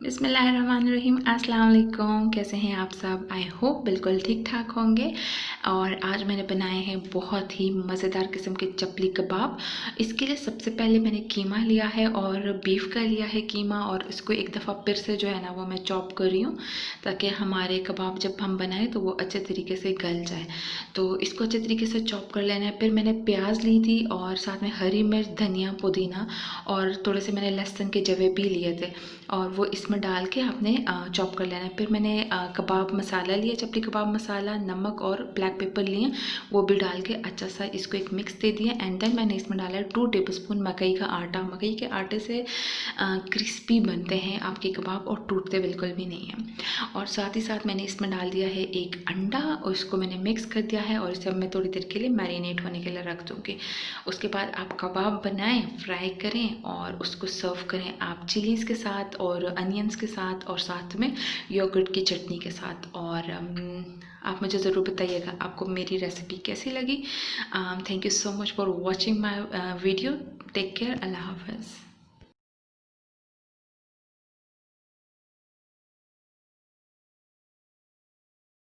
बिस्मिल्लाहिर्रहमानिर्रहीम। अस्सलाम वालेकुम। कैसे हैं आप सब? आई होप बिल्कुल ठीक ठाक होंगे। और आज मैंने बनाए हैं बहुत ही मज़ेदार किस्म के चपली कबाब। इसके लिए सबसे पहले मैंने कीमा लिया है और बीफ का लिया है कीमा, और इसको एक दफ़ा फिर से जो है ना वो मैं चॉप कर रही हूँ, ताकि हमारे कबाब जब हम बनाएं तो वो अच्छे तरीके से गल जाए। तो इसको अच्छे तरीके से चॉप कर लेना है। फिर मैंने प्याज ली थी और साथ में हरी मिर्च, धनिया, पुदीना और थोड़े से मैंने लहसुन के जवे भी लिए थे, और वो इसमें डाल के आपने चॉप कर लेना है। फिर मैंने कबाब मसाला लिया, चपली कबाब मसाला, नमक और ब्लैक पेपर लिए, वो भी डाल के अच्छा सा इसको एक मिक्स दे दिया। एंड देन मैंने इसमें डाला है 2 टेबलस्पून मकई का आटा। मकई के आटे से क्रिस्पी बनते हैं आपके कबाब और टूटते बिल्कुल भी नहीं हैं। और साथ ही साथ मैंने इसमें डाल दिया है एक अंडा, और इसको मैंने मिक्स कर दिया है, और इसे मैं थोड़ी देर के लिए मैरिनेट होने के लिए रख दूँगी। उसके बाद आप कबाब बनाएं, फ्राई करें और उसको सर्व करें आप चिलीज़ के साथ और अनियंस के साथ, और साथ में योगर्ट की चटनी के साथ। और आप मुझे ज़रूर बताइएगा आपको मेरी रेसिपी कैसी लगी। Thank you so much for watching my video. Take care. Allah हाफ़िज़।